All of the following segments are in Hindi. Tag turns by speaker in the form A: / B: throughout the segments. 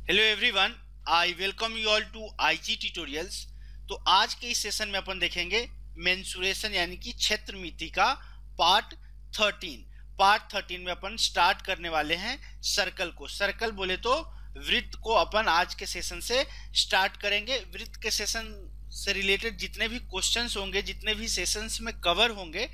A: Hello everyone, I welcome you all to IG tutorials. तो आज के इस सेशन में अपन देखेंगे मेंसुरेशन यानी कि क्षेत्र मिति का पार्ट 13। पार्ट 13 में अपन स्टार्ट करने वाले हैं सर्कल को। सर्कल बोले तो वृत्त को अपन आज के सेशन से स्टार्ट करेंगे। वृत्त के सेशन से रिलेटेड जितने भी क्वेश्चंस होंगे, जितने भी सेशंस में कवर होंगे,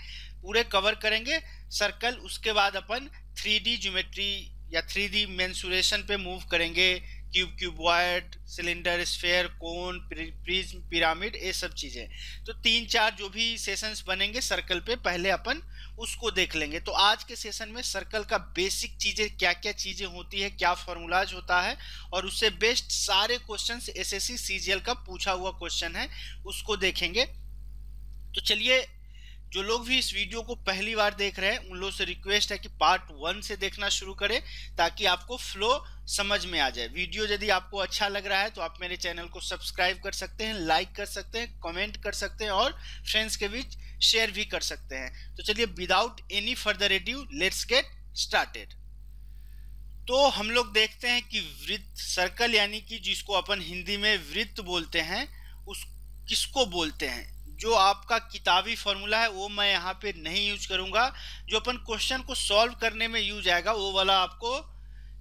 A: पूरे कवर करेंगे सर्कल। उसके बाद अपन 3D ज्योमेट्री या 3D मेंसुरेशन पे मूव करेंगे। क्यूब, क्यूबॉइड, सिलेंडर, स्फेयर, कोन, प्रिज्म, पिरामिड, ये सब चीजें। तो 3-4 जो भी सेशंस बनेंगे सर्कल पे, पहले अपन उसको देख लेंगे। तो आज के सेशन में सर्कल का बेसिक चीजें, क्या क्या चीजें होती है, क्या फॉर्मूलाज होता है, और उससे बेस्ड सारे क्वेश्चंस एसएससी सीजीएल का पूछा हुआ क्वेश्चन है, उसको देखेंगे। तो चलिए, जो लोग भी इस वीडियो को पहली बार देख रहे हैं उन लोगों से रिक्वेस्ट है कि पार्ट 1 से देखना शुरू करें, ताकि आपको फ्लो समझ में आ जाए। वीडियो यदि आपको अच्छा लग रहा है तो आप मेरे चैनल को सब्सक्राइब कर सकते हैं, लाइक कर सकते हैं, कमेंट कर सकते हैं और फ्रेंड्स के बीच शेयर भी कर सकते हैं। तो चलिए, without any further edu let's get started. तो हम लोग देखते हैं कि वृत्त, सर्कल यानी कि जिसको अपन हिंदी में वृत्त बोलते हैं, उस किसको बोलते हैं। जो आपका किताबी फॉर्मूला है वो मैं यहाँ पे नहीं यूज करूंगा। जो अपन क्वेश्चन को सॉल्व करने में यूज आएगा वो वाला आपको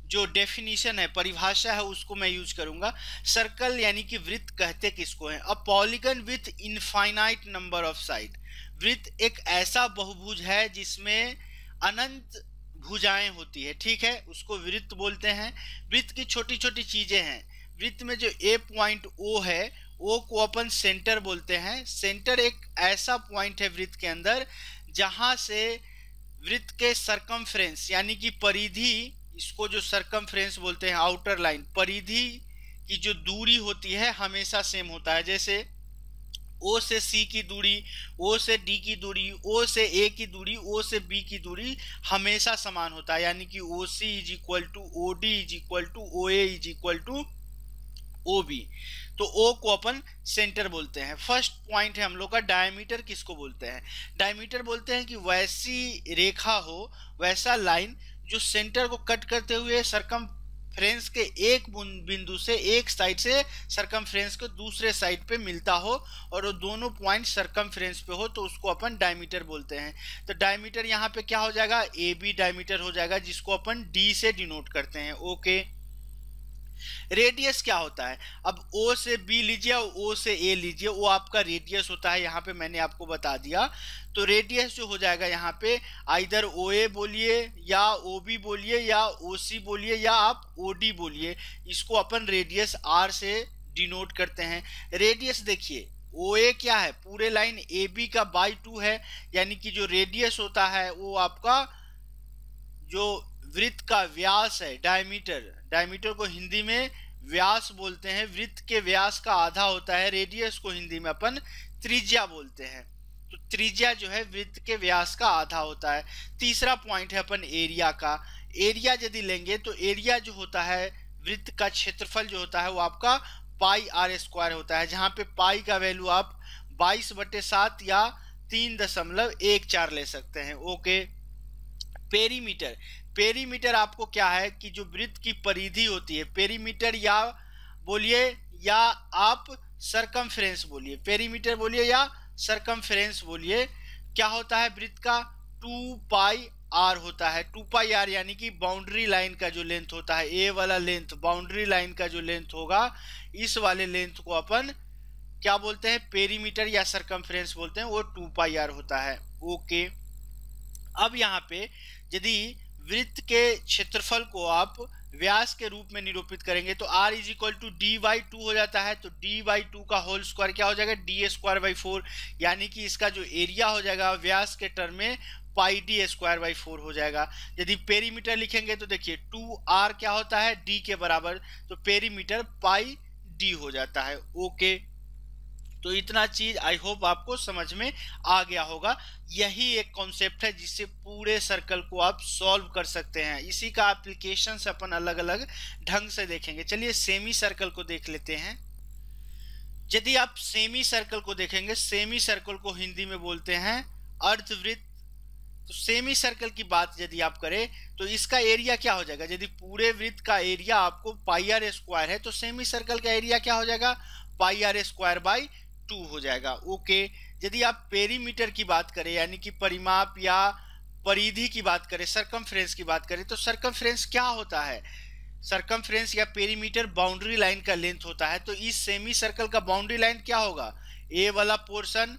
A: जो डेफिनेशन है, परिभाषा है, उसको मैं यूज करूंगा। सर्कल यानी कि वृत्त कहते किसको है? A polygon with infinite number of side. वृत्त एक ऐसा बहुभुज है जिसमें अनंत भुजाएं होती है, ठीक है, उसको वृत्त बोलते हैं। वृत्त की छोटी छोटी चीजें हैं। वृत्त में जो ए पॉइंट ओ है, ओ को अपन सेंटर बोलते हैं। सेंटर एक ऐसा पॉइंट है वृत्त के अंदर जहां से वृत्त के सरकमफ्रेंस यानी कि परिधि, इसको जो सरकमफ्रेंस बोलते हैं, आउटर लाइन, परिधि की जो दूरी होती है हमेशा सेम होता है। जैसे ओ से सी की दूरी, ओ से डी की दूरी, ओ से ए की दूरी, ओ से बी की दूरी हमेशा समान होता है। यानी कि O C is equal to O D is equal to O A is equal to O B. तो ओ को अपन सेंटर बोलते हैं। फर्स्ट पॉइंट है हम लोग का डायमीटर। किसको बोलते हैं? डायमीटर बोलते हैं कि वैसी रेखा हो, वैसा लाइन जो सेंटर को कट करते हुए सरकमफ्रेंस के एक बिंदु से, एक साइड से सरकमफ्रेंस के दूसरे साइड पे मिलता हो और वो दोनों पॉइंट सरकमफ्रेंस पे हो, तो उसको अपन डायमीटर बोलते हैं। तो डायमीटर यहाँ पे क्या हो जाएगा? ए बी डायमीटर हो जाएगा, जिसको अपन डी से डिनोट करते हैं। ओके। रेडियस क्या होता है? अब O से B लीजिए और O से A लीजिए, वो आपका रेडियस होता है। यहाँ पे मैंने आपको बता दिया। तो रेडियस जो हो जाएगा यहाँ पे, आइदर OA बोलिए या OB बोलिए या OC बोलिए या आप OD बोलिए, इसको अपन रेडियस R से डिनोट करते हैं। रेडियस देखिए, OA क्या है? पूरे लाइन AB का बाई 2 है। यानी कि जो रेडियस होता है वो आपका जो वृत्त का व्यास है, डायमीटर, डायमीटर को हिंदी में व्यास बोलते हैं। वृत्त के व्यास का आधा होता है। रेडियस को हिंदी में अपन त्रिज्या बोलते हैं। तो त्रिज्या जो है वृत्त के व्यास का आधा होता है। तीसरा पॉइंट है अपन एरिया का। एरिया यदि लेंगे तो एरिया जो होता है, वृत्त का क्षेत्रफल जो होता है, वो आपका पाई आर स्क्वायर होता है, जहां पे पाई का वैल्यू आप 22/7 या 3.14 ले सकते हैं। ओके। पेरीमीटर, पेरीमीटर आपको क्या है कि जो वृत्त की परिधि होती है, पेरीमीटर या बोलिए या आप सरकमफ्रेंस बोलिए, पेरीमीटर बोलिए या सरकमफ्रेंस बोलिए, क्या होता है वृत्त का? 2 पाई आर होता है। 2 पाई आर यानी कि बाउंड्री लाइन का जो लेंथ होता है, ए वाला लेंथ, बाउंड्री लाइन का जो लेंथ होगा, इस वाले लेंथ को अपन क्या बोलते हैं? पेरीमीटर या सरकमफ्रेंस बोलते हैं। वो 2 पाई आर होता है। ओके। अब यहाँ पे यदि वृत्त के क्षेत्रफल को आप व्यास के रूप में निरूपित करेंगे तो r is equal to d/2 हो जाता है। तो d/2 का होल स्क्वायर क्या हो जाएगा? d²/4। यानी कि इसका जो एरिया हो जाएगा व्यास के टर्म में पाई d²/4 हो जाएगा। यदि पेरीमीटर लिखेंगे तो देखिए 2r क्या होता है? d के बराबर, तो पेरीमीटर पाई d हो जाता है। ओके। तो इतना चीज आई होप आपको समझ में आ गया होगा। यही एक कॉन्सेप्ट है जिससे पूरे सर्कल को आप सॉल्व कर सकते हैं। इसी का एप्लीकेशन से अपन अलग अलग ढंग से देखेंगे। चलिए सेमी सर्कल को देख लेते हैं। यदि आप सेमी सर्कल को देखेंगे, सेमी सर्कल को हिंदी में बोलते हैं अर्धवृत्त तो सेमी सर्कल की बात यदि आप करें तो इसका एरिया क्या हो जाएगा, यदि पूरे वृत्त का एरिया आपको पाई आर स्क्वायर है तो सेमी सर्कल का एरिया क्या हो जाएगा, पाई आर स्क्वायर बाई 2 हो जाएगा। ओके, यदि आप पेरीमीटर की बात करें यानी कि परिमाप या परिधि की बात करें, सरकमफ्रेंस की बात करें, तो सरकमफ्रेंस क्या होता है, सरकमफ्रेंस या पेरीमीटर बाउंड्री लाइन का लेंथ होता है। तो इस सेमी सर्कल का बाउंड्री लाइन क्या होगा, ए वाला पोर्शन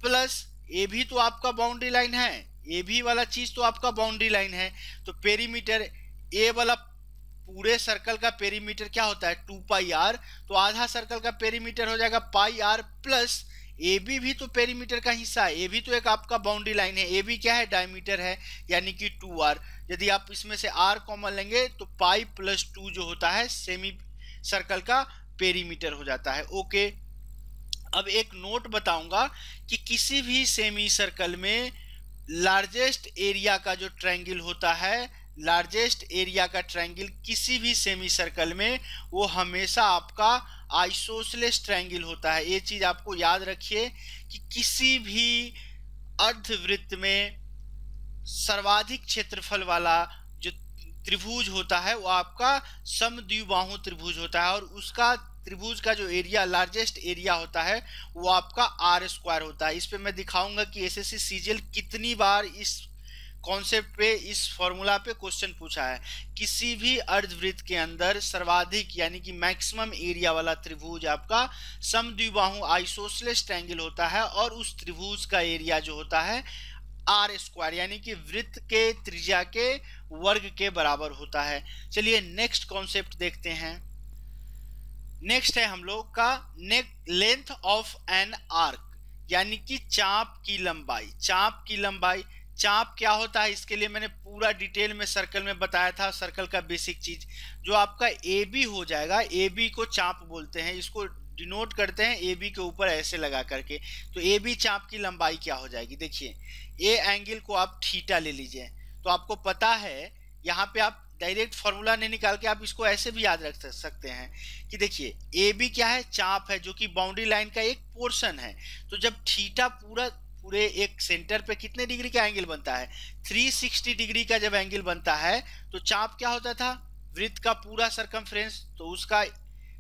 A: प्लस ए भी तो आपका बाउंड्री लाइन है, ए भी वाला चीज तो आपका बाउंड्री लाइन है। तो पेरीमीटर ए वाला पूरे सर्कल का पेरीमीटर क्या होता है 2 पाई आर, तो आधा सर्कल का पेरीमीटर हो जाएगा pi are plus A B भी तो पेरीमीटर का हिस्सा है, ए भी तो एक आपका बाउंड्री लाइन है, ए बी क्या है डायमीटर है यानी कि 2r। यदि आप इसमें से r कॉमन लेंगे तो पाई प्लस 2 जो होता है सेमी सर्कल का पेरीमीटर हो जाता है। ओके, अब एक नोट बताऊंगा कि किसी भी सेमी सर्कल में लार्जेस्ट एरिया का जो ट्रायंगल होता है, लार्जेस्ट एरिया का ट्रायंगल किसी भी सेमी सर्कल में वो हमेशा आपका आइसोसेलेस ट्रायंगल होता है। ये चीज आपको याद रखिए कि किसी भी अर्धवृत्त में सर्वाधिक क्षेत्रफल वाला जो त्रिभुज होता है वो आपका समद्विबाहु त्रिभुज होता है और उसका त्रिभुज का जो एरिया लार्जेस्ट एरिया होता है वो आपका आर स्क्वायर होता है। इस पे मैं दिखाऊंगा कि एसएससी सीजीएल कितनी बार इस कॉन्सेप्ट पे, इस फॉर्मूला पे क्वेश्चन पूछा है। किसी भी अर्धवृत्त के अंदर सर्वाधिक यानी कि मैक्सिमम एरिया वाला त्रिभुज आपका समद्विबाहु आइसोसेलेस ट्रायंगल होता है और उस त्रिभुज का एरिया जो होता है आर स्क्वायर यानी कि वृत्त के त्रिज्या के वर्ग के बराबर होता है। चलिए नेक्स्ट कॉन्सेप्ट देखते हैं। नेक्स्ट है हम लोग का लेंथ ऑफ एन आर्क यानी कि चाप की लंबाई। चाप की लंबाई, चाप क्या होता है इसके लिए मैंने पूरा डिटेल में सर्कल में बताया था। सर्कल का बेसिक चीज जो आपका ए बी हो जाएगा, ए बी को चाप बोलते हैं, इसको डिनोट करते हैं ए बी के ऊपर ऐसे लगा करके। तो ए बी चाप की लंबाई क्या हो जाएगी, देखिए ए एंगल को आप थीटा ले लीजिए तो आपको पता है, यहाँ पे आप डायरेक्ट फॉर्मूला नहीं निकाल के आप इसको ऐसे भी याद रख सकते हैं कि देखिए ए बी क्या है, चाप है जो कि बाउंड्री लाइन का एक पोर्शन है। तो जब थीटा पूरे एक सेंटर पे कितने डिग्री का एंगल बनता है, 360 डिग्री का जब एंगल बनता है तो चाप क्या होता था, वृत्त का पूरा सरकमफ्रेंस, तो उसका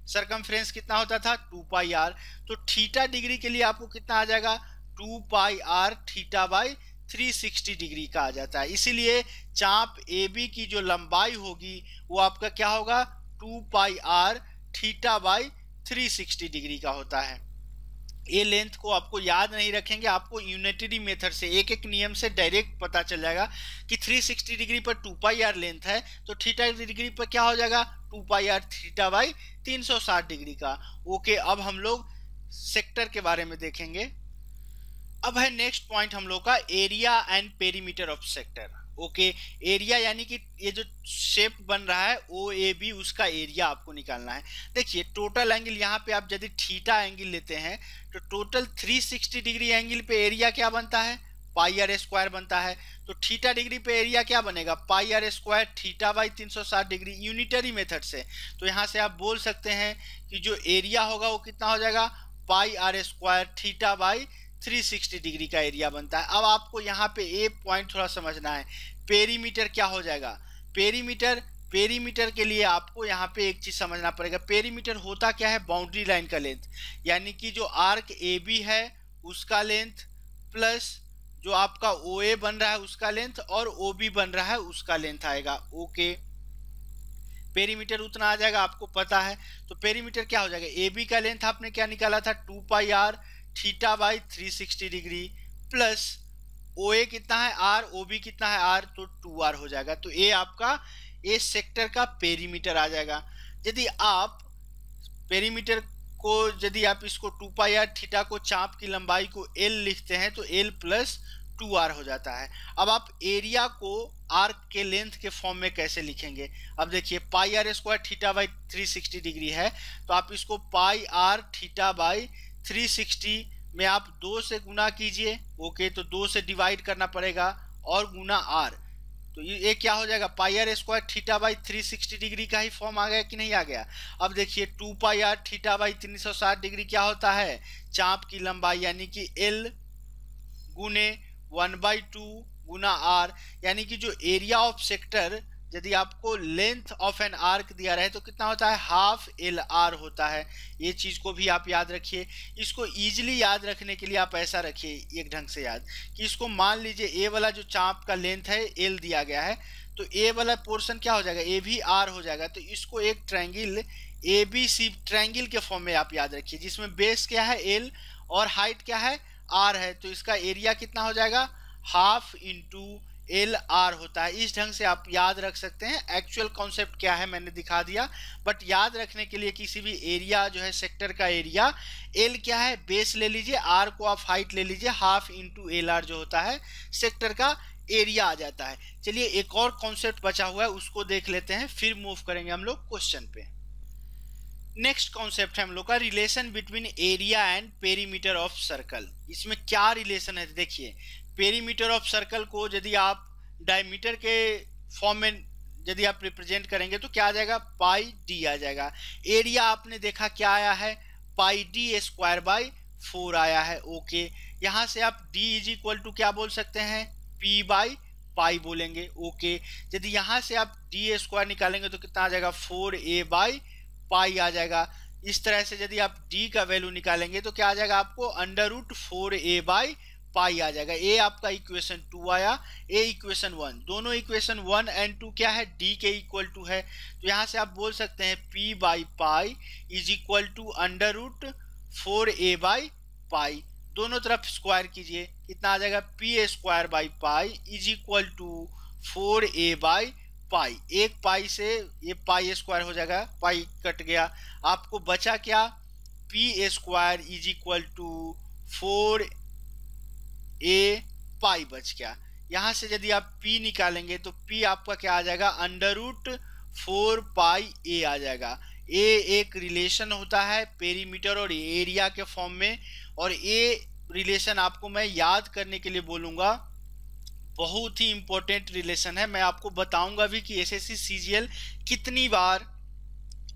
A: सरकमफ्रेंस कितना होता था 2 पाई आर। तो थीटा डिग्री के लिए आपको कितना आ जाएगा 2 pi R theta by 360 degree का आ जाता है। इसीलिए चाप ए बी की जो लंबाई होगी वो आपका क्या होगा 2 pi R theta by 360 degree का होता है। ये लेंथ को आपको याद नहीं रखेंगे, आपको यूनिटरी मेथड से एक एक नियम से डायरेक्ट पता चल जाएगा कि 360 डिग्री पर 2 पाई आर लेंथ है तो थीटा डिग्री पर क्या हो जाएगा 2 pi R theta by 360 degree का। ओके, अब हम लोग सेक्टर के बारे में देखेंगे। अब है नेक्स्ट पॉइंट हम लोग का area and perimeter of sector. Okay, area यानी कि ये जो शेप बन रहा है ओ ए बी उसका एरिया आपको निकालना है। देखिए टोटल एंगल यहाँ पे आप यदि थीटा एंगल लेते हैं तो टोटल 360 डिग्री एंगल पे एरिया क्या बनता है पाई आर स्क्वायर बनता है। तो थीटा डिग्री पे एरिया क्या बनेगा pi are square theta by 360 degree unitary method से। तो यहाँ से आप बोल सकते हैं कि जो एरिया होगा वो कितना हो जाएगा pi are square theta by 360 degree का एरिया बनता है। अब आपको यहाँ पे एक पॉइंट थोड़ा समझना है, पेरीमीटर क्या हो जाएगा। पेरीमीटर के लिए आपको यहाँ पे एक चीज समझना पड़ेगा, पेरीमीटर होता क्या है बाउंड्री लाइन का लेंथ यानी कि जो आर्क ए बी है उसका लेंथ प्लस जो आपका ओ ए बन रहा है उसका लेंथ और ओ बी बन रहा है उसका लेंथ आएगा। ओके, पेरीमीटर उतना आ जाएगा आपको पता है। तो पेरीमीटर क्या हो जाएगा ए बी का लेंथ आपने क्या निकाला था 2 pi R theta by 360 degree plus O A कितना है आर, ओ बी कितना है आर, तो 2r हो जाएगा। तो ये आपका ए सेक्टर का पेरीमीटर आ जाएगा। यदि आप पेरीमीटर को यदि आप इसको 2 पाई आर थीटा को चाप की लंबाई को l लिखते हैं तो l प्लस 2r हो जाता है। अब आप एरिया को आर्क के लेंथ के फॉर्म में कैसे लिखेंगे, अब देखिए pi are square theta by 360 degree है तो आप इसको पाई आर थीटा बाई 360 में आप 2 से गुना कीजिए। ओके, तो 2 से डिवाइड करना पड़ेगा और गुना आर, तो ये क्या हो जाएगा pi are square theta by 360 degree का ही फॉर्म आ गया कि नहीं आ गया। अब देखिए 2 pi R theta by 360 degree क्या होता है चाप की लंबाई यानी कि एल गुने 1/2 गुना आर, यानी कि जो एरिया ऑफ सेक्टर यदि आपको लेंथ ऑफ एन आर्क दिया रहे तो कितना होता है, हाफ एल आर होता है। ये चीज को भी आप याद रखिए। इसको इजीली याद रखने के लिए आप ऐसा रखिए एक ढंग से याद कि इसको मान लीजिए ए वाला जो चाप का लेंथ है एल दिया गया है, तो ए वाला पोर्शन क्या हो जाएगा, ए भी आर हो जाएगा। तो इसको एक triangle A B C triangle के फॉर्म में आप याद रखिए, जिसमें बेस क्या है एल और हाइट क्या है आर है। तो इसका एरिया कितना हो जाएगा, हाफ इंटू एल आर होता है। इस ढंग से आप याद रख सकते हैं। एक्चुअल कॉन्सेप्ट क्या है मैंने दिखा दिया, बट याद रखने के लिए किसी भी एरिया जो है सेक्टर का एरिया, एल क्या है बेस ले लीजिए, आर को आप हाइट ले लीजिए, हाफ इंटू एल आर जो होता है सेक्टर का एरिया आ जाता है। चलिए एक और कॉन्सेप्ट बचा हुआ है उसको देख लेते हैं, फिर मूव करेंगे हम लोग क्वेश्चन पे। नेक्स्ट कॉन्सेप्ट है हम लोग का relation between area and perimeter of circle. इसमें क्या रिलेशन है देखिए, पेरीमीटर ऑफ सर्कल को यदि आप डायमीटर के फॉर्म में यदि आप रिप्रेजेंट करेंगे तो क्या आ जाएगा, पाई डी आ जाएगा। एरिया आपने देखा क्या आया है, पाई डी स्क्वायर बाई 4 आया है। ओके, यहाँ से आप d इज इक्वल टू क्या बोल सकते हैं, p बाई पाई बोलेंगे। ओके, यदि यहाँ से आप डी स्क्वायर निकालेंगे तो कितना आ जाएगा, 4a बाई पाई आ जाएगा। इस तरह से यदि आप d का वैल्यू निकालेंगे तो क्या आ जाएगा आपको, under root 4a by pi आ जाएगा। ए आपका इक्वेशन 2 आया, ए इक्वेशन 1, दोनों इक्वेशन 1 एंड 2 क्या है, डी के इक्वल टू है। तो यहाँ से आप बोल सकते हैं p by pi is equal to under root 4a by pi. दोनों तरफ स्क्वायर कीजिए, कितना आ जाएगा, p square by pi is equal to 4a by pi. एक पाई से ये पाई स्क्वायर हो जाएगा, पाई कट गया, आपको बचा क्या, p square is equal to 4a pi बच गया। यहाँ से यदि आप p निकालेंगे तो p आपका क्या आ जाएगा, अंडर रूट 4 पाई a आ जाएगा। a एक रिलेशन होता है पेरीमीटर और एरिया के फॉर्म में, और a रिलेशन आपको मैं याद करने के लिए बोलूँगा, बहुत ही इंपॉर्टेंट रिलेशन है। मैं आपको बताऊंगा भी कि एसएससी सीजीएल कितनी बार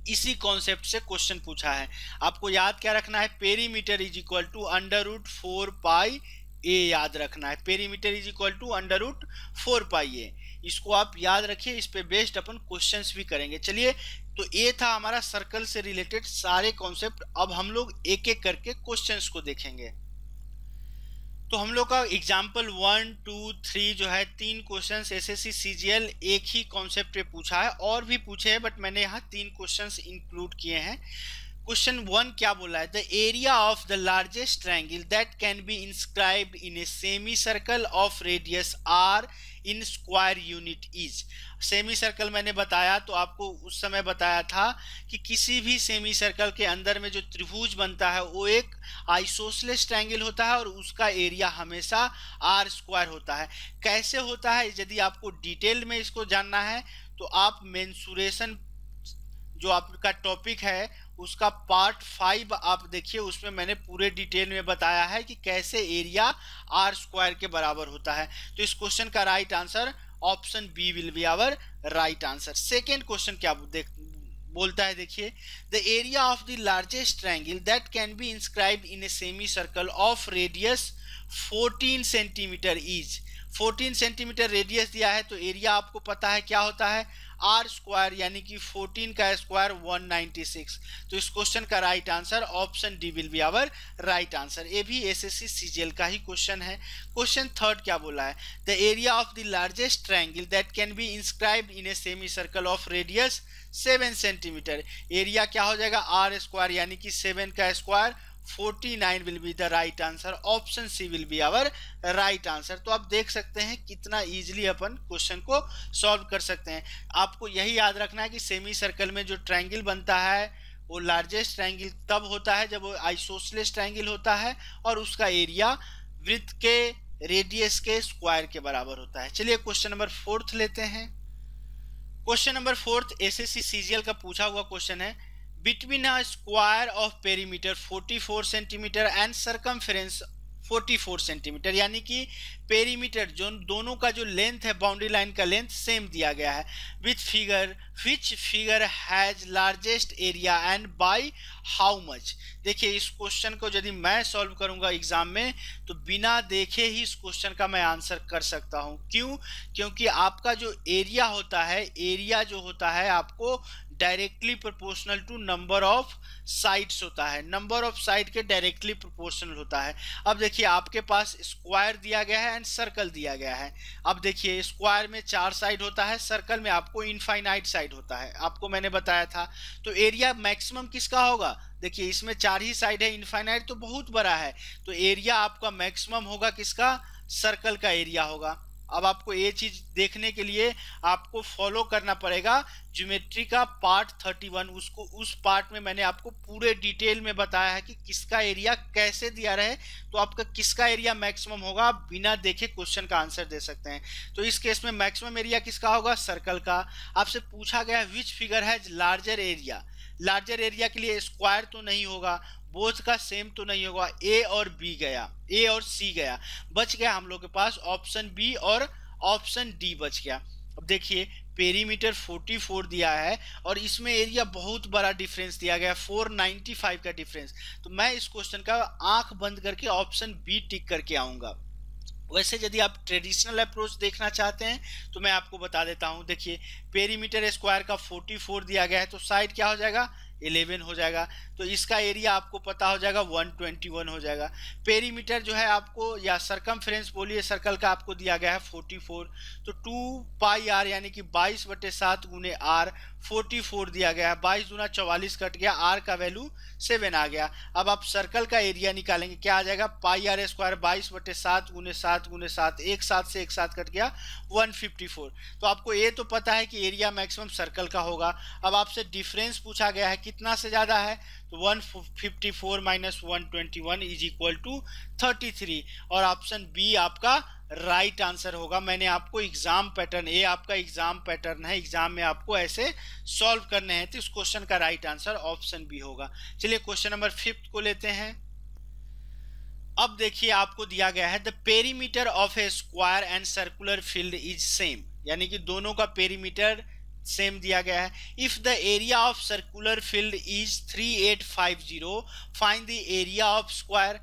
A: इसी कॉन्सेप्ट से क्वेश्चन पूछा है। आपको याद क्या रखना है, perimeter is equal to under root 4 pi A याद रखना है। Perimeter is equal to under root 4 pi A, इसको आप याद रखिए, इस पे बेस्ड अपन क्वेश्चंस भी करेंगे। चलिए, तो ये था हमारा सर्कल से रिलेटेड सारे कॉन्सेप्ट। अब हम लोग एक एक करके क्वेश्चंस को देखेंगे। तो हम लोग का एग्जाम्पल 1, 2, 3 जो है 3 क्वेश्चंस एसएससी सीजीएल एक ही कॉन्सेप्ट पे पूछा है, और भी पूछे हैं बट मैंने यहाँ 3 क्वेश्चंस इंक्लूड किए हैं। क्वेश्चन 1 क्या बोला है, the area of the largest triangle that can be inscribed in a semi circle of radius R in square unit is. Semi circle मैंने बताया तो आपको उस समय बताया था कि किसी भी सेमी सर्कल के अंदर में जो त्रिभुज बनता है वो एक आइसोसेलेस ट्रायंगल होता है और उसका एरिया हमेशा आर स्क्वायर होता है। कैसे होता है, यदि आपको डिटेल में इसको जानना है तो आप मेंसुरेशन जो आपका टॉपिक है उसका पार्ट 5 आप देखिए, उसमें मैंने पूरे डिटेल में बताया है कि कैसे एरिया आर स्क्वायर के बराबर होता है। तो इस क्वेश्चन का right answer option B will be our right answer. Second question क्या बोलता है देखिए, the area of the largest triangle that can be inscribed in a semi circle of radius 14 centimetre is. 14 centimetre radius दिया है तो एरिया आपको पता है क्या होता है, आर स्क्वायर, यानी कि 14 का स्क्वायर 196। तो इस क्वेश्चन का right answer option D will be our right answer. ये भी एसएससी सीजीएल का ही क्वेश्चन है। क्वेश्चन 3 क्या बोला है, the area of the largest triangle that can be inscribed in a semi circle of radius 7 centimetre. Area क्या हो जाएगा, आर स्क्वायर, यानी कि 7 का square 49 will be the right answer. Option C will be our right answer. तो आप देख सकते हैं कितना इजीली अपन क्वेश्चन को सॉल्व कर सकते हैं। आपको यही याद रखना है कि सेमी सर्कल में जो ट्रायंगल बनता है वो लार्जेस्ट ट्रायंगल तब होता है जब वो आइसोसेलेस ट्रायंगल होता है और उसका एरिया वृत्त के रेडियस के स्क्वायर के बराबर होता है। चलिए क्वेश्चन नंबर 4 लेते हैं। क्वेश्चन नंबर 4 एसएससी सीजीएल का पूछा हुआ क्वेश्चन है, between a square of perimeter 44 centimeter and circumference 44 centimetre, यानी कि पेरीमीटर जो दोनों का जो लेंथ है, बाउंड्री लाइन का लेंथ सेम दिया गया है। Which figure has largest area and by how much. देखिए इस क्वेश्चन को यदि मैं सॉल्व करूंगा एग्जाम में तो बिना देखे ही इस क्वेश्चन का मैं आंसर कर सकता हूं। क्यों? क्योंकि आपका जो एरिया होता है, एरिया जो होता है आपको directly proportional to number of sides होता है, नंबर ऑफ साइड के डायरेक्टली प्रोपोर्शनल होता है। अब देखिए आपके पास स्क्वायर दिया गया है एंड सर्कल दिया गया है। अब देखिए स्क्वायर में 4 साइड होता है, सर्कल में आपको इनफाइनाइट साइड होता है, आपको मैंने बताया था। तो एरिया मैक्सिमम किसका होगा? देखिए इसमें 4 ही साइड है, इनफाइनाइट तो बहुत बड़ा है, तो एरिया आपका मैक्सिमम होगा किसका? सर्कल का एरिया होगा। अब आपको ये चीज देखने के लिए आपको फॉलो करना पड़ेगा ज्योमेट्री का पार्ट 31, उसको उस पार्ट में मैंने आपको पूरे डिटेल में बताया है कि किसका एरिया कैसे दिया रहे तो आपका किसका एरिया मैक्सिमम होगा, आप बिना देखे क्वेश्चन का आंसर दे सकते हैं। तो इस केस में मैक्सिमम एरिया किसका होगा? सर्कल का। आपसे पूछा गया विच फिगर है लार्जर एरिया। लार्जर एरिया के लिए स्क्वायर तो नहीं होगा, बोथ का सेम तो नहीं होगा, ए और बी गया, ए और सी गया, बच गया हम लोग के पास ऑप्शन बी और ऑप्शन डी बच गया। अब देखिए पेरीमीटर 44 दिया है और इसमें एरिया बहुत बड़ा डिफरेंस दिया गया, 495 का डिफरेंस। तो मैं इस क्वेश्चन का आंख बंद करके ऑप्शन बी टिक करके आऊंगा। वैसे यदि आप ट्रेडिशनल अप्रोच देखना चाहते हैं तो मैं आपको बता देता हूं। देखिए पेरीमीटर स्क्वायर का 44 दिया गया है तो साइड क्या हो जाएगा? 11 हो जाएगा। तो इसका एरिया आपको पता हो जाएगा 121 हो जाएगा। पेरीमीटर जो है आपको, या सरकमफ्रेंस बोलिए, सर्कल का आपको दिया गया है 44, तो 2 पाई आर यानी कि 22/7 गुने आर 44 दिया गया है। 22 दूना 44 कट गया, आर का वैल्यू 7 आ गया। अब आप सर्कल का एरिया निकालेंगे, क्या आ जाएगा? पाई आर स्क्वायर 22/7 गुने 7 गुने 7, एक साथ से एक साथ कट गया 154। तो आपको ये तो पता है कि एरिया मैक्सिमम सर्कल का होगा। अब आपसे डिफरेंस पूछा गया है कितना से ज्यादा है, तो 154 माइनस 121 इज इक्वल टू 33, और ऑप्शन बी आपका राइट आंसर होगा। मैंने आपको एग्जाम पैटर्न, ये आपका एग्जाम पैटर्न है, एग्जाम में आपको ऐसे सॉल्व करने हैं, तो इस क्वेश्चन का राइट आंसर ऑप्शन बी होगा। चलिए क्वेश्चन नंबर 5 को लेते हैं। अब देखिए आपको दिया गया है the perimeter of A square and circular field is same, यानी कि दोनों का पेरीमीटर सेम दिया गया है। If the area of circular field is 3850 find the area of square.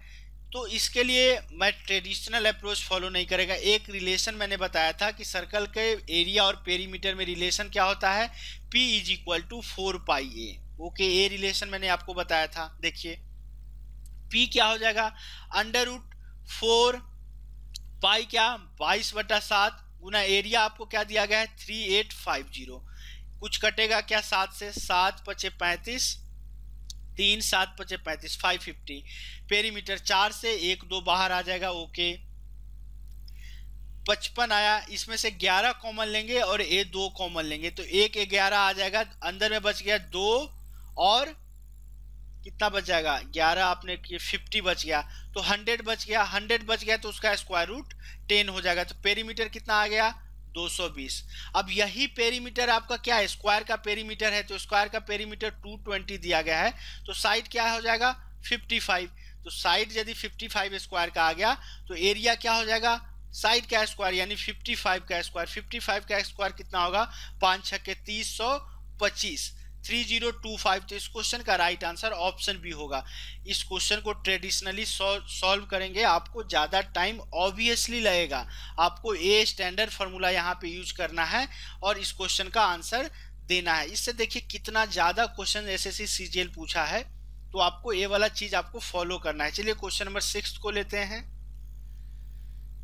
A: तो इसके लिए मैं ट्रेडिशनल अप्रोच फॉलो नहीं करेगा। एक रिलेशन मैंने बताया था कि सर्कल के एरिया और पेरीमीटर में रिलेशन क्या होता है, P is equal to 4 pi A. Okay, ये रिलेशन मैंने आपको बताया था। देखिए P क्या हो जाएगा, √4 पाई क्या 22/7 गुना एरिया आपको क्या दिया गया है 3850। कुछ कटेगा क्या 7 से, 7 पचे 35, 3 7 पचे 35, 550। पेरीमीटर 4 से 1 2 बाहर आ जाएगा। ओके 55 आया, इसमें से 11 कॉमन लेंगे और ये 2 कॉमन लेंगे तो 1 11 आ जाएगा, अंदर में बच गया 2 और कितना बच जाएगा 11, आपने 50 बच गया, तो 100 बच गया। 100 बच गया तो उसका स्क्वायर रूट 10 हो जाएगा। तो पेरीमीटर कितना आ गया 220। अब यही पेरीमीटर आपका क्या है, स्क्वायर का पेरीमीटर है, तो स्क्वायर का पेरीमीटर 220 दिया गया है, तो साइड क्या हो जाएगा 55। तो साइड यदि 55 स्क्वायर का आ गया तो एरिया क्या हो जाएगा, साइड का स्क्वायर यानी 55 का स्क्वायर। 55 का स्क्वायर कितना होगा, 5 6 325, 3025। तो इस क्वेश्चन का राइट आंसर ऑप्शन बी होगा। इस क्वेश्चन को ट्रेडिशनली सॉल्व करेंगे, आपको ज्यादा टाइम ऑब्वियसली लगेगा। आपको ए स्टैंडर्ड फॉर्मूला यहाँ पे यूज करना है और इस क्वेश्चन का आंसर देना है। इससे देखिए कितना ज्यादा क्वेश्चन एसएससी सीजीएल पूछा है, तो आपको ये वाला चीज आपको फॉलो करना है। चलिए क्वेश्चन नंबर 6 को लेते हैं।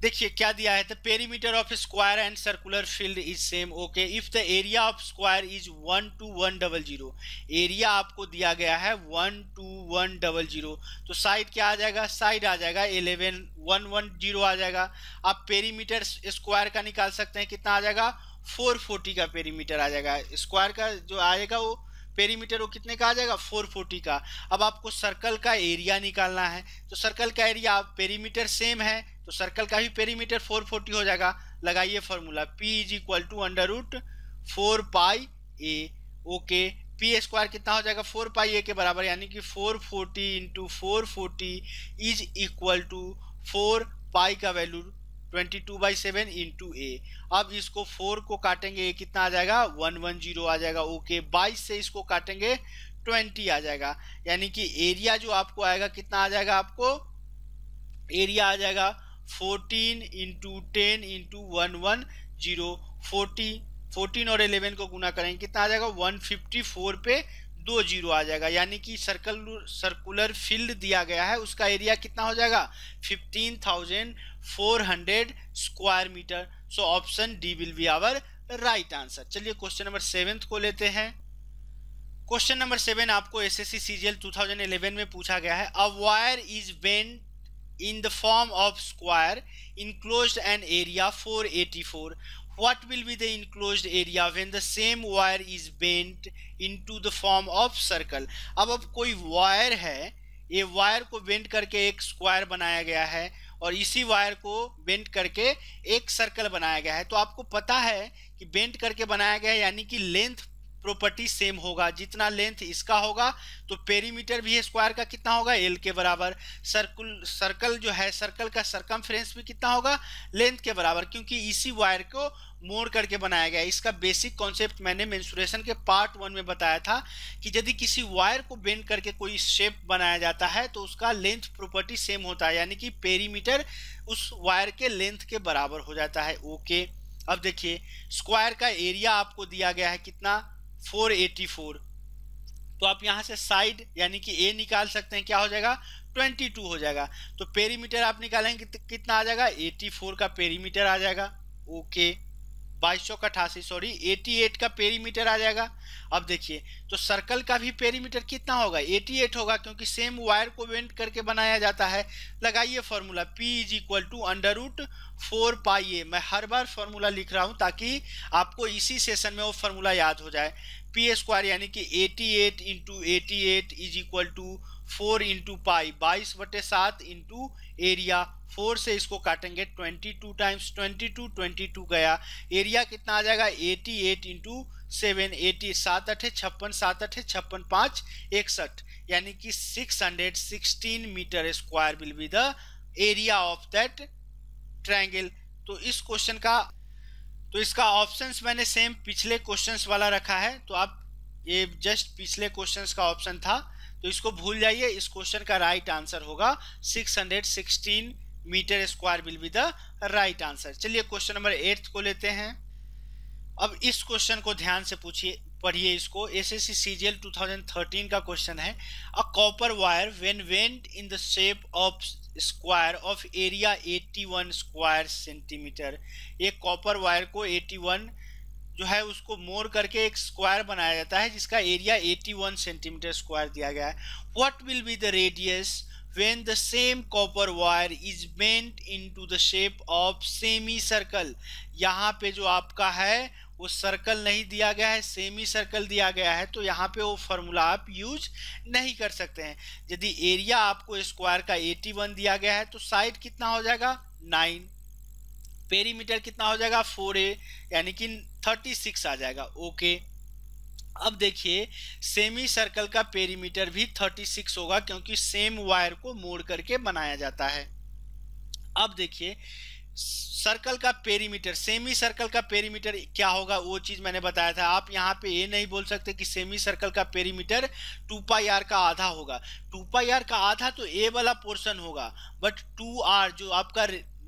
A: देखिए क्या दिया है, the perimeter of square and circular field is same. Okay, if the area of square is 12100, area आपको दिया गया है 12100, तो साइड क्या आ जाएगा, साइड आ जाएगा 11110 आ जाएगा। आप पेरीमीटर स्क्वायर का निकाल सकते हैं, कितना आ जाएगा 440 का पेरीमीटर आ जाएगा। स्क्वायर का जो आएगा वो पेरीमीटर वो कितने का आ जाएगा 440 का। अब आपको सर्कल का एरिया निकालना है, तो सर्कल का एरिया पेरीमीटर सेम है तो सर्कल का भी पेरीमीटर 440 हो जाएगा। लगाइए formula, P is equal to √4 pi A. Okay, P square कितना हो जाएगा 4 पाई ए के बराबर, यानी कि 440 इंटू 440 इज इक्वल टू 4 पाई का वैल्यू 22/7 इंटू ए। अब इसको 4 को काटेंगे, ये कितना आ जाएगा 110 आ जाएगा। ओके 22 से इसको काटेंगे 20 आ जाएगा, यानी कि एरिया जो आपको आएगा कितना आ जाएगा, आपको एरिया आ जाएगा 14 इंटू 10 इंटू 110। 14 और 11 को गुना करेंगे कितना आ जाएगा 154 पे 2 जीरो आ जाएगा, यानी कि सर्कुलर फील्ड दिया गया है उसका एरिया कितना हो जाएगा 15,400 square metre. So option D will be our right answer. चलिए क्वेश्चन नंबर 7 को लेते हैं। क्वेश्चन नंबर 7 आपको एसएससी सीजीएल 2011 में पूछा गया है। A wire is bend in the form of square enclosed an area 484. What will be the enclosed area when the same wire is bent into the form of circle? अब कोई वायर है, ये वायर को बेंड करके एक स्क्वायर बनाया गया है और इसी वायर को बेंड करके एक सर्कल बनाया गया है। तो आपको पता है कि बेंड करके बनाया गया है, यानी कि लेंथ प्रॉपर्टी सेम होगा। जितना लेंथ इसका होगा तो पेरीमीटर भी स्क्वायर का कितना होगा एल के बराबर। सर्कल जो है, सर्कल का सरकमफ्रेंस भी कितना होगा लेंथ के बराबर, क्योंकि इसी वायर को मोड़ करके बनाया गया है। इसका बेसिक कॉन्सेप्ट मैंने मेंसुरेशन के पार्ट 1 में बताया था कि यदि किसी वायर को बेंड करके कोई शेप बनाया जाता है तो उसका लेंथ प्रॉपर्टी सेम होता है, यानी कि पेरीमीटर उस वायर के लेंथ के बराबर हो जाता है। ओके अब देखिए स्क्वायर का एरिया आपको दिया गया है कितना 484, तो आप यहां से साइड यानी कि ए निकाल सकते हैं, क्या हो जाएगा 22 हो जाएगा। तो पेरीमीटर आप निकालेंगे कितना आ जाएगा 84 का पेरीमीटर आ जाएगा। ओके 2288 सॉरी 88 का पेरीमीटर आ जाएगा। अब देखिए तो सर्कल का भी पेरीमीटर कितना होगा 88 होगा, क्योंकि सेम वायर को बेंड करके बनाया जाता है। लगाइए फॉर्मूला P = √4 पाई ए। मैं हर बार फॉर्मूला लिख रहा हूं ताकि आपको इसी सेशन में वो फॉर्मूला याद हो जाए। पी स्क्वायर यानी कि 88 into 88 = 4 into pi 22/7 into area. 4 से इसको काटेंगे 22 टाइम्स 22 गया, एरिया कितना आ जाएगा 88 इंटू 7 80 7 8 56 7 8 56 5 61, यानी कि 616 metre square will be the area of that triangle. तो इस क्वेश्चन का तो इसका ऑप्शंस मैंने सेम पिछले क्वेश्चंस वाला रखा है, तो आप ये जस्ट पिछले क्वेश्चंस का ऑप्शन था तो इसको भूल जाइए। इस क्वेश्चन का राइट आंसर होगा 616 metre square will be the right answer. चलिए क्वेश्चन नंबर 8 को लेते हैं। अब इस क्वेश्चन को ध्यान से पढ़िए इसको। एसएससी सीजीएल 2013 का क्वेश्चन है। A copper wire when went in the shape of square of area 81 square centimetre. एक कॉपर वायर को 81 जो है उसको मोड़ करके एक स्क्वायर बनाया जाता है जिसका एरिया 81 सेंटीमीटर स्क्वायर दिया गया है। What will be the radius when the same copper wire is bent into the shape of semi circle? यहाँ पे जो आपका है वो सर्कल नहीं दिया गया है, सेमी सर्कल दिया गया है, तो यहाँ पे वो फॉर्मूला आप यूज नहीं कर सकते हैं। यदि एरिया आपको स्क्वायर का 81 दिया गया है तो साइड कितना हो जाएगा 9, पेरीमीटर कितना हो जाएगा 4a यानी कि 36 आ जाएगा। ओके अब देखिए सेमी सर्कल का पेरीमीटर भी 36 होगा क्योंकि सेम वायर को मोड़ करके बनाया जाता है। अब देखिए सर्कल का पेरीमीटर, सेमी सर्कल का पेरीमीटर क्या होगा वो चीज मैंने बताया था। आप यहाँ पे ये नहीं बोल सकते कि सेमी सर्कल का पेरीमीटर 2πr का आधा होगा। 2πr का आधा तो ए वाला पोर्शन होगा, बट 2r जो आपका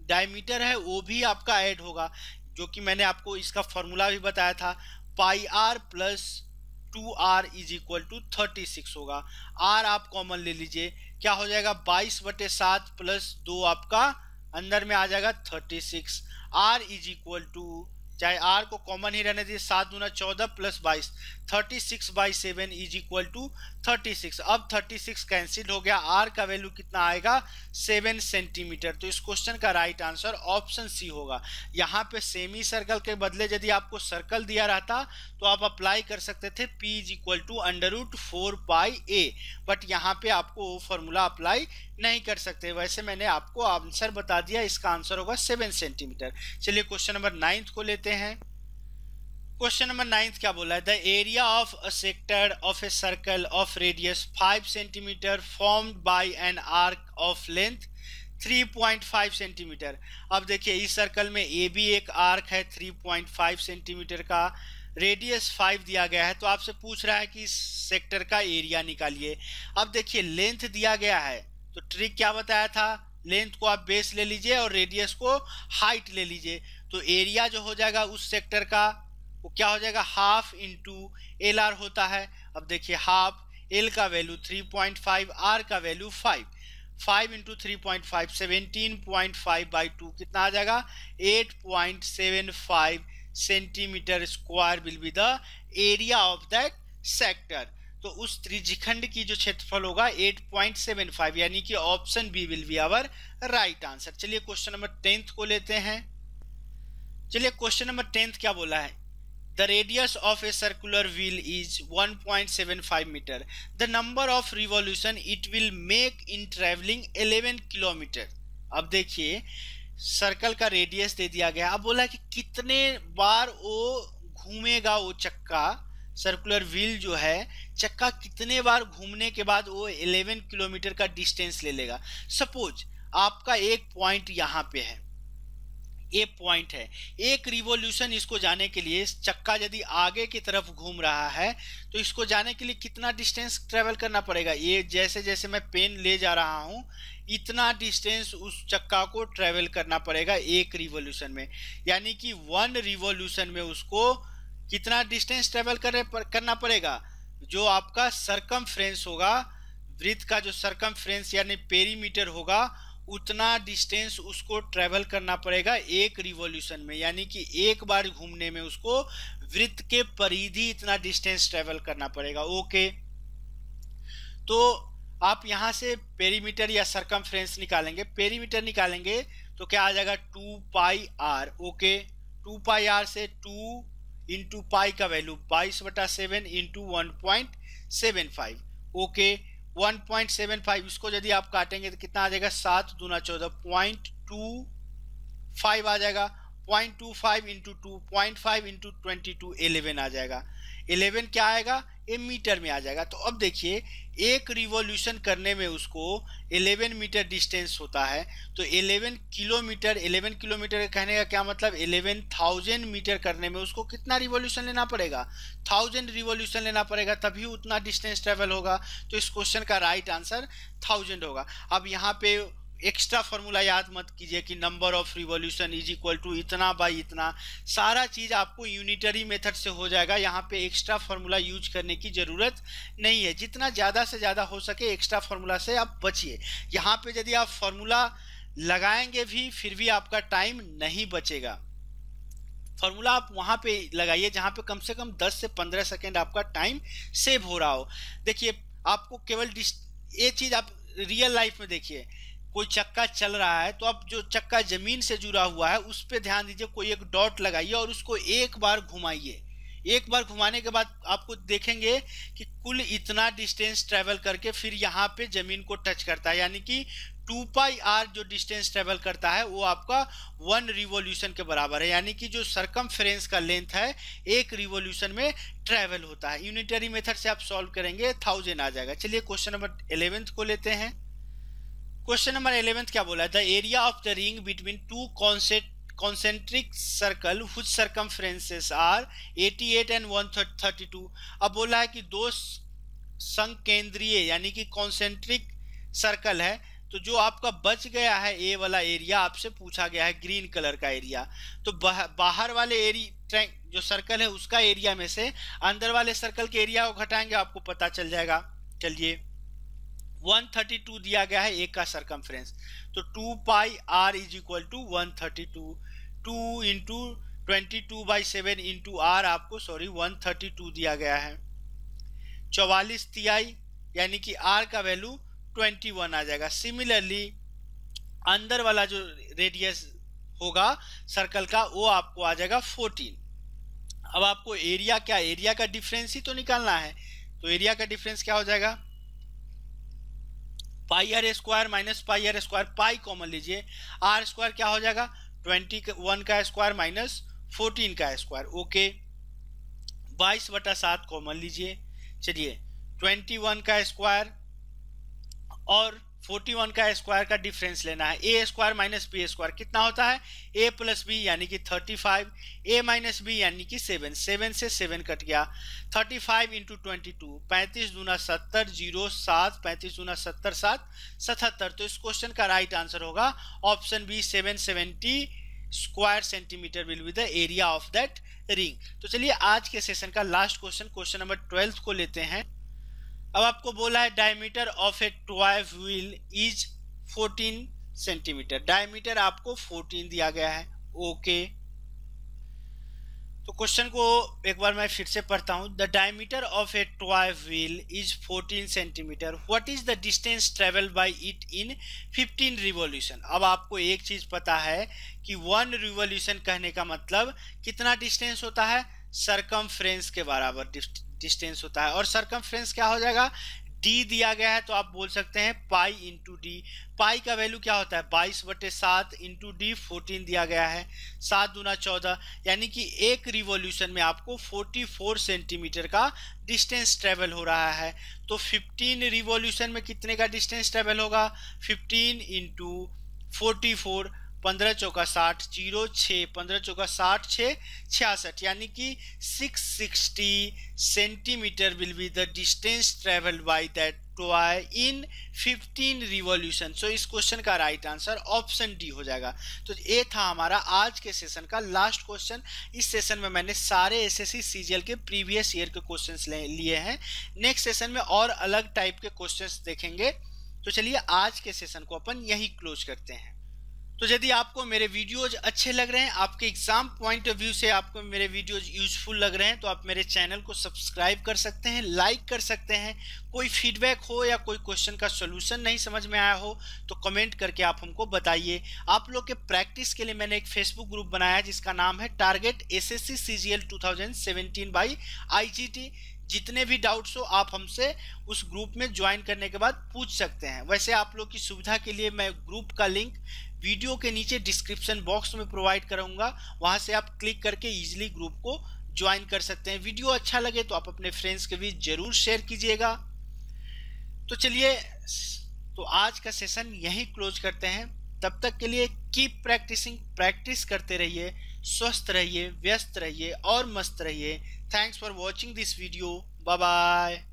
A: डायमीटर है वो भी आपका ऐड होगा, जो कि मैंने आपको इसका फॉर्मूला भी बताया था। πr + 2r = 36 होगा। r आप कॉमन ले लीजिए, क्या हो जाएगा 22/7 + 2 आपका अंदर में आ जाएगा 36। r = चाहे r को कॉमन ही रहने दीजिए, 7 दूना 14 + 22 36/7 = 36। अब 36 कैंसिल हो गया, r का वैल्यू कितना आएगा 7 सेंटीमीटर। तो इस क्वेश्चन का राइट आंसर ऑप्शन सी होगा। यहाँ पे सेमी सर्कल के बदले यदि आपको सर्कल दिया रहता तो आप अप्लाई कर सकते थे P = √4 पाई a, बट यहाँ पे आपको वो फॉर्मूला अप्लाई नहीं कर सकते। वैसे मैंने आपको आंसर बता दिया, इसका आंसर होगा 7 सेंटीमीटर। चलिए क्वेश्चन नंबर 9 को लेते हैं। क्वेश्चन नंबर 9 क्या बोला है? The area of a sector of a circle of radius 5 centimetre formed by an arc of length 3.5 centimetre. अब देखिए इस सर्कल में ए भी एक आर्क है 3.5 सेंटीमीटर का, रेडियस 5 दिया गया है। तो आपसे पूछ रहा है कि इस सेक्टर का एरिया निकालिए। अब देखिए लेंथ दिया गया है, तो ट्रिक क्या बताया था, लेंथ को आप बेस ले लीजिए और रेडियस को हाइट ले लीजिए। तो एरिया जो हो जाएगा उस सेक्टर का वो क्या हो जाएगा, हाफ इंटू एल आर होता है। अब देखिए हाफ, एल का वैल्यू 3.5, आर का वैल्यू 5, 5 इंटू 3.5 17.5/2 कितना आ जाएगा, 8.75 centimetre square will be the area of that sector. तो उस त्रिज्यखंड की जो क्षेत्रफल होगा 8.75, यानी कि option B will be our right answer. चलिए क्वेश्चन नंबर 10 को लेते हैं। चलिए क्वेश्चन नंबर 10 क्या बोला है, The radius of a circular wheel is 1.75 meter. The number of revolution it will make in traveling 11 kilometer. अब देखिए सर्कल का रेडियस दे दिया गया, अब बोला कि कितने बार वो घूमेगा, वो चक्का सर्कुलर व्हील जो है चक्का कितने बार घूमने के बाद वो 11 किलोमीटर का डिस्टेंस ले लेगा। सपोज आपका एक पॉइंट यहाँ पे है, ये पॉइंट है, एक रिवॉल्यूशन इसको जाने के लिए चक्का यदि आगे की तरफ घूम रहा है तो इसको जाने के लिए कितना डिस्टेंस ट्रेवल करना पड़ेगा, ये जैसे जैसे मैं पेन ले जा रहा हूं इतना डिस्टेंस उस चक्का को ट्रेवल करना पड़ेगा एक रिवॉल्यूशन में। यानी कि 1 रिवॉल्यूशन में उसको कितना डिस्टेंस ट्रेवल करना पड़ेगा, जो आपका सरकमफ्रेंस होगा, वृत्त का जो सरकमफ्रेंस यानी पेरीमीटर होगा उतना डिस्टेंस उसको ट्रेवल करना पड़ेगा एक रिवॉल्यूशन में। यानी कि एक बार घूमने में उसको वृत्त के परिधि इतना डिस्टेंस ट्रेवल करना पड़ेगा। ओके, तो आप यहां से पेरीमीटर या सरकमफ्रेंस निकालेंगे, पेरीमीटर निकालेंगे तो क्या आ जाएगा 2 pi are. Okay, 2 pi are से 2 इंटू पाई का वैल्यू 22/7 इंटू 1.75। ओके, 1.75 इसको यदि आप काटेंगे तो कितना आ जाएगा, 7 दूना 14, 0.25 आ जाएगा, 0.25 इंटू 2, 0.5 इंटू 22, 11 आ जाएगा। 11 क्या आएगा, ये मीटर में आ जाएगा। तो अब देखिए एक रिवॉल्यूशन करने में उसको 11 मीटर डिस्टेंस होता है, तो 11 किलोमीटर, 11 किलोमीटर कहने का क्या मतलब, 11,000 मीटर करने में उसको कितना रिवॉल्यूशन लेना पड़ेगा, 1000 रिवॉल्यूशन लेना पड़ेगा, तभी उतना डिस्टेंस ट्रेवल होगा। तो इस क्वेश्चन का राइट आंसर 1000 होगा। अब यहाँ पे एक्स्ट्रा फॉर्मूला याद मत कीजिए कि number of revolution is equal to इतना बाई इतना, सारा चीज आपको यूनिटरी मेथड से हो जाएगा। यहाँ पे एक्स्ट्रा फॉर्मूला यूज करने की जरूरत नहीं है, जितना ज्यादा से ज्यादा हो सके एक्स्ट्रा फॉर्मूला से आप बचिए। यहाँ पे यदि आप फॉर्मूला लगाएंगे भी फिर भी आपका टाइम नहीं बचेगा। फॉर्मूला आप वहां पे लगाइए जहां पे कम से कम 10 से 15 सेकेंड आपका टाइम सेव हो रहा हो। देखिए आपको केवल ये चीज आप रियल लाइफ में देखिए, कोई चक्का चल रहा है तो आप जो चक्का जमीन से जुड़ा हुआ है उस पर ध्यान दीजिए, कोई एक डॉट लगाइए और उसको एक बार घुमाइए। एक बार घुमाने के बाद आपको देखेंगे कि कुल इतना डिस्टेंस ट्रेवल करके फिर यहाँ पे जमीन को टच करता है। यानी कि 2 पाई आर जो डिस्टेंस ट्रेवल करता है वो आपका 1 रिवॉल्यूशन के बराबर है। यानी कि जो सरकमफ्रेंस का लेंथ है एक रिवॉल्यूशन में ट्रेवल होता है। यूनिटरी मेथड से आप सॉल्व करेंगे 1000 आ जाएगा। चलिए क्वेश्चन नंबर 11 को लेते हैं। क्वेश्चन नंबर 11 क्या बोला है, the area of the ring between 2 concentric circle whose circumferences are 88 and 132। अब बोला है कि दो संकेंद्रीय यानी कि कॉन्सेंट्रिक सर्कल है, तो जो आपका बच गया है ए वाला एरिया आपसे पूछा गया है ग्रीन कलर का एरिया। तो बाहर वाले एरिया जो सर्कल है उसका एरिया में से अंदर वाले सर्कल के एरिया को घटाएंगे आपको पता चल जाएगा। चलिए 132 दिया गया है एक का सरकमफ्रेंस, तो 2 pi r is equal to 132, 2 into 22/7 into r आपको 132 दिया गया है। 44 तिहाई यानी कि आर का वैल्यू 21 आ जाएगा। सिमिलरली अंदर वाला जो रेडियस होगा सर्कल का वो आपको आ जाएगा 14। अब आपको एरिया क्या, एरिया का डिफरेंस ही तो निकालना है। तो एरिया का डिफरेंस क्या हो जाएगा, pi are square minus pi are square, pi common लीजिए, आर स्क्वायर क्या हो जाएगा 21 का स्क्वायर माइनस 14 का स्क्वायर। ओके, 22/7 कॉमन लीजिए। चलिए 21 का स्क्वायर और 41 का स्क्वायर का डिफरेंस लेना है। ए स्क्वायर माइनस बी स्क्वायर कितना होता है, ए प्लस बी यानी कि 35, ए माइनस बी यानी कि 7, 7 से 7 कट गया। 35 इंटू 22, 35 दूना 70, 0 7, 35 दूना 70 7, 77। तो इस क्वेश्चन का राइट आंसर होगा option B, 770 square centimetre will be the area of that ring. तो चलिए आज के सेशन का लास्ट क्वेश्चन, क्वेश्चन नंबर 12 को लेते हैं। अब आपको बोला है diameter of A toy wheel is 14 centimetre. Diameter आपको 14 दिया गया है। ओके, तो क्वेश्चन को एक बार मैं फिर से पढ़ता हूं। The diameter of A toy wheel is 14 centimetre. What is the distance travel by it in 15 revolution. अब आपको एक चीज पता है कि 1 रिवॉल्यूशन कहने का मतलब कितना डिस्टेंस होता है, सरकमफ्रेंस के बराबर डिस्टेंस होता है। और सरकमफ्रेंस क्या हो जाएगा, डी दिया गया है तो आप बोल सकते हैं पाई इंटू डी। पाई का वैल्यू क्या होता है, 22/7 इंटू डी 14 दिया गया है, 7 दूना 14, यानी कि एक रिवॉल्यूशन में आपको 44 सेंटीमीटर का डिस्टेंस ट्रेवल हो रहा है। तो 15 रिवॉल्यूशन में कितने का डिस्टेंस ट्रेवल होगा, 15 इंटू 44, 15 चौका 60, 0 6, 15 चौका 60, 6 66, यानी कि 660 centimetre will be the distance travelled by that toy in 15 revolution. So इस क्वेश्चन का राइट आंसर ऑप्शन डी हो जाएगा। तो ये था हमारा आज के सेशन का लास्ट क्वेश्चन। इस सेशन में मैंने सारे एसएससी सीजीएल के प्रीवियस ईयर के क्वेश्चंस लिए हैं। नेक्स्ट सेशन में और अलग टाइप के क्वेश्चंस देखेंगे। तो चलिए आज के सेशन को अपन यही क्लोज करते हैं। तो यदि आपको मेरे वीडियोज अच्छे लग रहे हैं, आपके एग्जाम पॉइंट ऑफ व्यू से आपको मेरे वीडियोज यूजफुल लग रहे हैं, तो आप मेरे चैनल को सब्सक्राइब कर सकते हैं, लाइक कर सकते हैं। कोई फीडबैक हो या कोई क्वेश्चन का सॉल्यूशन नहीं समझ में आया हो तो कमेंट करके आप हमको बताइए। आप लोग के प्रैक्टिस के लिए मैंने एक फेसबुक ग्रुप बनाया है जिसका नाम है target SSC CGL 2017 by IGT. जितने भी डाउट्स हो आप हमसे उस ग्रुप में ज्वाइन करने के बाद पूछ सकते हैं। वैसे आप लोग की सुविधा के लिए मैं ग्रुप का लिंक वीडियो के नीचे डिस्क्रिप्शन बॉक्स में प्रोवाइड करूंगा, वहां से आप क्लिक करके इजीली ग्रुप को ज्वाइन कर सकते हैं। वीडियो अच्छा लगे तो आप अपने फ्रेंड्स के बीच जरूर शेयर कीजिएगा। तो चलिए, तो आज का सेशन यहीं क्लोज करते हैं। तब तक के लिए कीप प्रैक्टिसिंग, प्रैक्टिस करते रहिए, स्वस्थ रहिए, व्यस्त रहिए और मस्त रहिए। Thanks for watching this video. Bye bye.